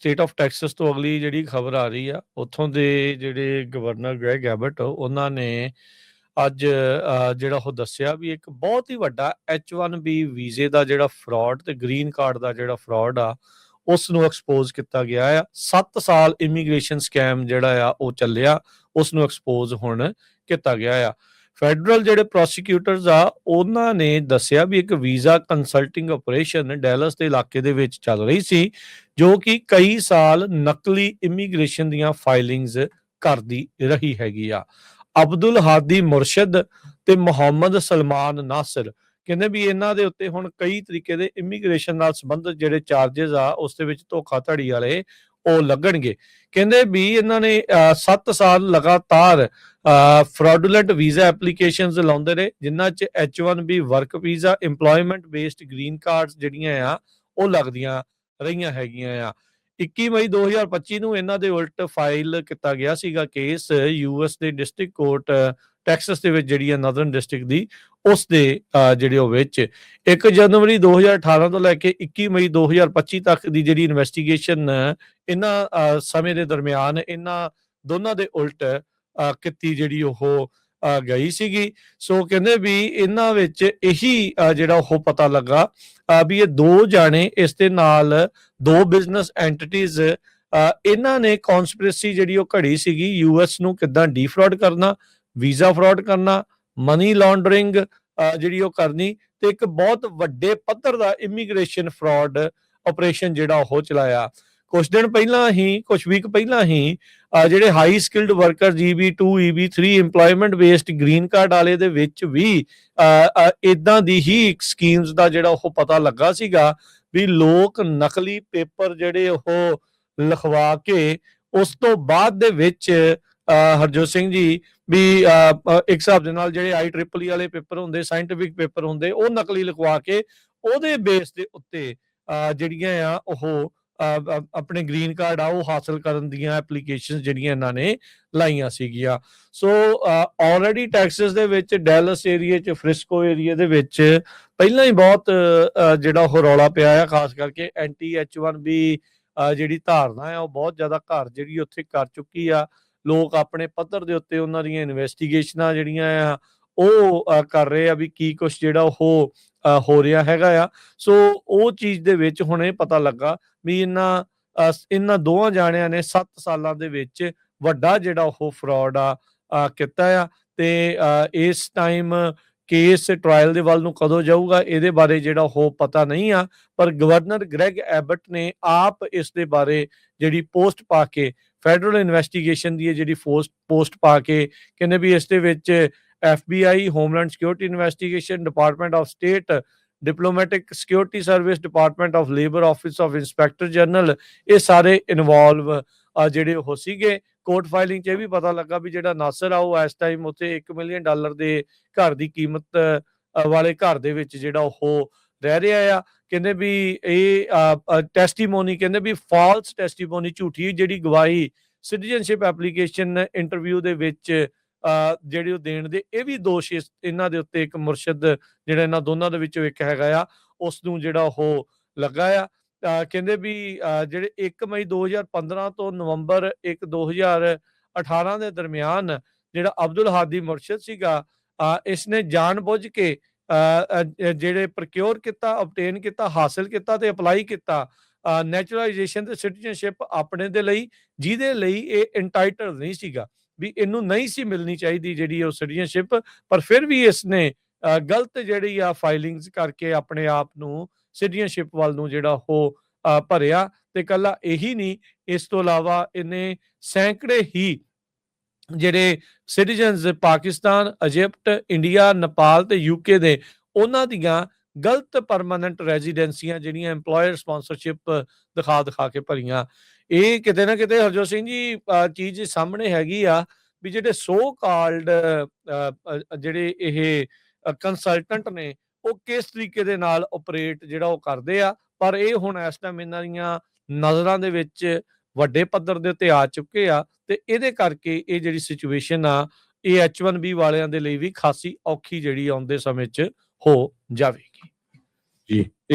State of Texas ਤੋਂ ਅਗਲੀ ਜਿਹੜੀ ਖਬਰ ਆ ਰਹੀ ਆ, ਉੱਥੋਂ ਦੇ ਜਿਹੜੇ ਗਵਰਨਰ ਗ੍ਰੈਗ ਐਬਟ ਉਹਨਾਂ ਨੇ ਅੱਜ ਜਿਹੜਾ ਉਹ ਦੱਸਿਆ ਵੀ ਇੱਕ ਬਹੁਤ ਹੀ ਵੱਡਾ H1B ਵੀਜ਼ੇ ਦਾ ਜਿਹੜਾ ਫਰਾਡ ਤੇ ਗ੍ਰੀਨ ਕਾਰਡ ਦਾ ਜਿਹੜਾ ਫਰਾਡ ਆ ਉਸ ਨੂੰ ਐਕਸਪੋਜ਼ ਕੀਤਾ ਗਿਆ ਆ। 7 ਸਾਲ ਇਮੀਗ੍ਰੇਸ਼ਨ ਸਕੈਮ ਜਿਹੜਾ ਆ ਉਹ ਚੱਲਿਆ, ਉਸ ਨੂੰ ਐਕਸਪੋਜ਼ ਹੁਣ ਕੀਤਾ ਗਿਆ ਆ। ਫੈਡਰਲ ਜਿਹੜੇ ਪ੍ਰੋਸੀਕਿਊਟਰਸ ਆ ਉਹਨਾਂ ਨੇ ਦੱਸਿਆ ਵੀ ਇੱਕ ਵੀਜ਼ਾ ਕੰਸਲਟਿੰਗ ਆਪਰੇਸ਼ਨ ਡੈਲਸ ਦੇ ਇਲਾਕੇ ਦੇ ਵਿੱਚ ਚੱਲ ਰਹੀ ਸੀ, ਜੋ ਕਿ ਕਈ ਸਾਲ ਨਕਲੀ ਇਮੀਗ੍ਰੇਸ਼ਨ ਦੀਆਂ ਫਾਈਲਿੰਗਸ ਕਰਦੀ ਰਹੀ ਹੈਗੀ ਆ। ਅਬਦੁਲ ਹਾਦੀ ਮੁਰਸ਼ਦ ਤੇ ਮੁਹੰਮਦ ਸਲਮਾਨ ਨਾਸਰ ਕਹਿੰਦੇ ਵੀ ਇਹਨਾਂ ਦੇ ਉੱਤੇ ਹੁਣ ਕਈ ਤਰੀਕੇ ਦੇ ਇਮੀਗ੍ਰੇਸ਼ਨ ਨਾਲ ਸੰਬੰਧਿਤ ਜਿਹੜੇ ਚਾਰजेस ਆ ਉਸ ਦੇ ਵਿੱਚ ਧੋਖਾਧੜੀ ਵਾਲੇ ਉਹ ਲੱਗਣਗੇ। ਕਹਿੰਦੇ ਵੀ ਇਹਨਾਂ ਨੇ 7 ਸਾਲ ਲਗਾਤਾਰ ਫਰਾਡੂਲੈਂਟ ਵੀਜ਼ਾ ਐਪਲੀਕੇਸ਼ਨਸ ਲਾਉਂਦੇ ਰਹੇ, ਜਿਨ੍ਹਾਂ 'ਚ H1B work visa, employment based green cards ਜਿਹੜੀਆਂ ਆ ਉਹ ਲੱਗਦੀਆਂ ਰਹੀਆਂ ਹੈਗੀਆਂ ਆ। 21 ਮਈ 2025 ਨੂੰ ਇਹਨਾਂ ਦੇ ਉਲਟ ਫਾਈਲ ਕੀਤਾ ਗਿਆ ਸੀਗਾ ਕੇਸ US ਦੇ ਡਿਸਟ੍ਰਿਕਟ ਕੋਰਟ ਟੈਕਸਸ ਦੇ ਵਿੱਚ ਜਿਹੜੀ ਆ ਨਦਰਨ ਡਿਸਟ੍ਰਿਕਟ ਦੀ ਉਸ ਦੇ ਜਿਹੜੇ ਉਹ ਵਿੱਚ 1 ਜਨਵਰੀ 2018 ਤੋਂ ਲੈ ਕੇ 21 ਮਈ 2025 ਤੱਕ ਦੀ ਜਿਹੜੀ ਇਨਵੈਸਟੀਗੇਸ਼ਨ ਇਹਨਾਂ ਸਮੇਂ ਦੇ ਦਰਮਿਆਨ ਇਹਨਾਂ ਦੋਨਾਂ ਦੇ ਉਲਟ ਕੀਤੀ ਜਿਹੜੀ ਉਹ ਗਈ ਸੀਗੀ। ਸੋ ਕਹਿੰਦੇ ਵੀ ਇਹਨਾਂ ਵਿੱਚ ਇਹੀ ਜਿਹੜਾ ਉਹ ਪਤਾ ਲੱਗਾ ਵੀ ਇਹ 2 ਜਾਣੇ ਇਸ ਦੇ ਨਾਲ 2 ਬਿਜ਼ਨਸ ਐਂਟੀਟੀਜ਼ ਇਹਨਾਂ ਨੇ ਕਨਸਪੀਰੇਸੀ ਜਿਹੜੀ ਉਹ ਘੜੀ ਸੀਗੀ US ਨੂੰ ਕਿੱਦਾਂ ਡੀਫਰਾਡ ਕਰਨਾ, ਵੀਜ਼ਾ ਫਰਾਡ ਕਰਨਾ, ਮਨੀ ਲਾਂਡਰਿੰਗ ਜਿਹੜੀ ਉਹ ਕਰਨੀ ਤੇ ਇੱਕ ਬਹੁਤ ਵੱਡੇ ਪੱਧਰ ਦਾ ਇਮੀਗ੍ਰੇਸ਼ਨ ਫਰਾਡ ਆਪਰੇਸ਼ਨ ਜਿਹੜਾ ਉਹ ਚਲਾਇਆ। ਕੁਝ ਦਿਨ ਪਹਿਲਾਂ ਹੀ, ਕੁਝ ਵੀਕ ਪਹਿਲਾਂ ਹੀ ਜਿਹੜੇ high skilled worker EB2 EB3 employment based green card ਵਾਲੇ ਦੇ ਵਿੱਚ ਵੀ ਇਦਾਂ ਦੀ ਹੀ ਸਕੀਮਸ ਦਾ ਜਿਹੜਾ ਉਹ ਪਤਾ ਲੱਗਾ ਸੀਗਾ ਵੀ ਲੋਕ ਨਕਲੀ ਪੇਪਰ ਜਿਹੜੇ ਉਹ ਲਿਖਵਾ ਕੇ ਉਸ ਤੋਂ ਬਾਅਦ ਦੇ ਵਿੱਚ ਹਰਜੋਤ ਸਿੰਘ ਜੀ ਵੀ ਇੱਕ ਹਿਸਾਬ ਦੇ ਨਾਲ ਜਿਹੜੇ IEEE ਵਾਲੇ ਪੇਪਰ ਹੁੰਦੇ, ਸਾਇੰਟਿਫਿਕ ਪੇਪਰ ਹੁੰਦੇ, ਉਹ ਨਕਲੀ ਲਿਖਵਾ ਕੇ ਉਹਦੇ ਬੇਸ ਦੇ ਉੱਤੇ ਜਿਹੜੀਆਂ ਆ ਉਹ ਆਪਣੇ ਗ੍ਰੀਨ ਕਾਰਡ ਆ ਉਹ ਹਾਸਲ ਕਰਨ ਦੀਆਂ ਐਪਲੀਕੇਸ਼ਨਸ ਜਿਹੜੀਆਂ ਇਹਨਾਂ ਨੇ ਲਾਈਆਂ ਸੀਗੀਆਂ। ਸੋ ਆਲਰੇਡੀ ਟੈਕਸਸ ਦੇ ਵਿੱਚ ਡੈਲਸ ਏਰੀਏ 'ਚ, ਫ੍ਰਿਸਕੋ ਏਰੀਏ ਦੇ ਵਿੱਚ ਪਹਿਲਾਂ ਹੀ ਬਹੁਤ ਜਿਹੜਾ ਉਹ ਰੌਲਾ ਪਿਆ ਆ, ਖਾਸ ਕਰਕੇ ਐਂਟੀ H1B ਜਿਹੜੀ ਧਾਰਨਾ ਆ ਉਹ ਬਹੁਤ ਜ਼ਿਆਦਾ ਘਰ ਜਿਹੜੀ ਉੱਥੇ ਕਰ ਚੁੱਕੀ ਆ। ਲੋਕ ਆਪਣੇ ਪੱਧਰ ਦੇ ਉੱਤੇ ਉਹਨਾਂ ਦੀਆਂ ਇਨਵੈਸਟੀਗੇਸ਼ਨਾਂ ਜਿਹੜੀਆਂ ਆ ਉਹ ਕਰ ਰਹੇ ਆ ਵੀ ਕੀ ਕੁਛ ਜਿਹੜਾ ਉਹ ਹੋ ਰਿਹਾ ਹੈਗਾ ਆ। ਸੋ ਉਹ ਚੀਜ਼ ਦੇ ਵਿੱਚ ਹੁਣ ਇਹ ਪਤਾ ਲੱਗਾ ਵੀ ਇਹਨਾਂ ਦੋਵਾਂ ਜਾਣਿਆਂ ਨੇ 7 ਸਾਲਾਂ ਦੇ ਵਿੱਚ ਵੱਡਾ ਜਿਹੜਾ ਉਹ ਫਰਾਡ ਆ ਕੀਤਾ ਆ ਤੇ ਇਸ ਟਾਈਮ ਕੇਸ ਟ੍ਰਾਇਲ ਦੇ ਵੱਲ ਨੂੰ ਕਦੋਂ ਜਾਊਗਾ ਇਹਦੇ ਬਾਰੇ ਜਿਹੜਾ ਉਹ ਪਤਾ ਨਹੀਂ ਆ। ਪਰ ਗਵਰਨਰ ਗ੍ਰੈਗ ਐਬਟ ਨੇ ਆਪ ਇਸ ਦੇ ਬਾਰੇ ਜਿਹੜੀ ਪੋਸਟ ਪਾ ਕੇ, ਫੈਡਰਲ ਇਨਵੈਸਟੀਗੇਸ਼ਨ ਦੀ ਜਿਹੜੀ ਪੋਸਟ ਪਾ ਕੇ ਕਹਿੰਦੇ ਵੀ ਇਸ ਦੇ ਵਿੱਚ FBI, homeland security investigation, department of state, diplomatic security service, department of labour, office of inspector general, ਇਹ ਸਾਰੇ ਇਨਵੋਲਵ ਜਿਹੜੇ ਉਹ ਸੀਗੇ। ਕੋਰਟ ਫਾਈਲਿੰਗ 'ਚ ਇਹ ਵੀ ਪਤਾ ਲੱਗਾ ਵੀ ਜਿਹੜਾ ਨਾਸਰ ਆ ਉਹ ਇਸ ਟਾਈਮ ਉੱਥੇ $1 ਮਿਲੀਅਨ ਦੇ ਘਰ ਦੀ ਕੀਮਤ ਵਾਲੇ ਘਰ ਦੇ ਵਿੱਚ ਜਿਹੜਾ ਉਹ ਰਹਿ ਰਿਹਾ ਆ। ਕਹਿੰਦੇ ਵੀ ਇਹ ਟੈਸਟੀਮੋਨੀ, ਕਹਿੰਦੇ ਵੀ ਫਾਲਸ ਟੈਸਟੀਮੋਨੀ, ਝੂਠੀ ਜਿਹੜੀ ਗਵਾਹੀ ਸਿਟੀਜ਼ਨਸ਼ਿਪ ਐਪਲੀਕੇਸ਼ਨ ਇੰਟਰਵਿਊ ਦੇ ਵਿੱਚ ਜਿਹੜੇ ਉਹ ਦੇਣ ਦੇ, ਇਹ ਵੀ ਦੋਸ਼ ਇਹਨਾਂ ਦੇ ਉੱਤੇ ਇੱਕ ਮੁਰਸ਼ਦ ਜਿਹੜਾ ਇਹਨਾਂ ਦੋਨਾਂ ਦੇ ਵਿੱਚੋਂ ਇੱਕ ਹੈਗਾ ਆ ਉਸ ਨੂੰ ਜਿਹੜਾ ਉਹ ਲੱਗਾ ਆ। ਕਹਿੰਦੇ ਵੀ ਜਿਹੜੇ 1 ਮਈ 2015 ਤੋਂ ਨਵੰਬਰ 1 2018 ਦੇ ਦਰਮਿਆਨ ਜਿਹੜਾ ਅਬਦੁਲ ਹਾਦੀ ਮੁਰਸ਼ਦ ਸੀਗਾ ਇਸਨੇ ਜਾਣ ਬੁੱਝ ਕੇ ਜਿਹੜੇ ਪ੍ਰਕਿਓਰ ਕੀਤਾ, ਆਬਟੇਨ ਕੀਤਾ, ਹਾਸਲ ਕੀਤਾ ਤੇ ਅਪਲਾਈ ਕੀਤਾ ਨੈਚੁਰਲਾਈਜੇਸ਼ਨ ਤੇ ਸਿਟੀਜ਼ਨਸ਼ਿਪ ਆਪਣੇ ਦੇ ਲਈ, ਜਿਹਦੇ ਲਈ ਇਹ ਇੰਟਾਈਟਲ ਨਹੀਂ ਸੀਗਾ, ਵੀ ਇਹਨੂੰ ਨਹੀਂ ਸੀ ਮਿਲਣੀ ਚਾਹੀਦੀ ਜਿਹੜੀ ਉਹ ਸਿਟੀਜ਼ਨਸ਼ਿਪ, ਪਰ ਫਿਰ ਵੀ ਇਸਨੇ ਗਲਤ ਜਿਹੜੀ ਆ ਫਾਈਲਿੰਗਸ ਕਰਕੇ ਆਪਣੇ ਆਪ ਨੂੰ ਸਿਟੀਜ਼ਨਸ਼ਿਪ ਵੱਲ ਨੂੰ ਜਿਹੜਾ ਉਹ ਭਰਿਆ। ਤੇ ਕੱਲਾ ਇਹੀ ਨਹੀਂ, ਇਸ ਤੋਂ ਇਲਾਵਾ ਇਹਨੇ ਸੈਂਕੜੇ ਹੀ ਜਿਹੜੇ citizens Pakistan, Egypt, India, Nepal ਤੇ UK ਦੇ ਉਹਨਾਂ ਦੀਆਂ ਗਲਤ ਪਰਮਾਨੈਂਟ ਰੈਜ਼ੀਡੈਂਸੀਆਂ ਜਿਹੜੀਆਂ ਇੰਪਲੋਇਰ ਸਪਾਂਸਰਸ਼ਿਪ ਦਿਖਾ ਕੇ ਭਰੀਆਂ। ਇਹ ਕਿਤੇ ਨਾ ਕਿਤੇ ਹਰਜੋਤ ਸਿੰਘ ਜੀ ਚੀਜ਼ ਸਾਹਮਣੇ ਹੈਗੀ ਆ ਵੀ ਜਿਹੜੇ ਸੋ ਕਾਲਡ ਜਿਹੜੇ ਇਹ ਕੰਸਲਟੈਂਟ ਨੇ ਉਹ ਕਿਸ ਤਰੀਕੇ ਦੇ ਨਾਲ ਆਪਰੇਟ ਜਿਹੜਾ ਉਹ ਕਰਦੇ ਆ। ਪਰ ਇਹ ਹੁਣ ਇਸ ਟਾਈਮ ਇਹਨਾਂ ਦੀਆਂ ਨਜ਼ਰਾਂ ਦੇ ਵਿੱਚ ਵੱਡੇ ਪੱਧਰ ਦੇ ਉੱਤੇ ਆ ਚੁੱਕੇ ਆ ਤੇ ਇਹਦੇ ਕਰਕੇ ਇਹ ਜਿਹੜੀ ਸਿਚੁਏਸ਼ਨ ਆ ਇਹ H1B ਵਾਲਿਆਂ ਦੇ ਲਈ ਵੀ ਖਾਸੀ ਔਖੀ ਜਿਹੜੀ ਆਉਂਦੇ ਸਮੇਂ 'ਚ ਹੋ ਜਾਵੇਗੀ। ਜੀ।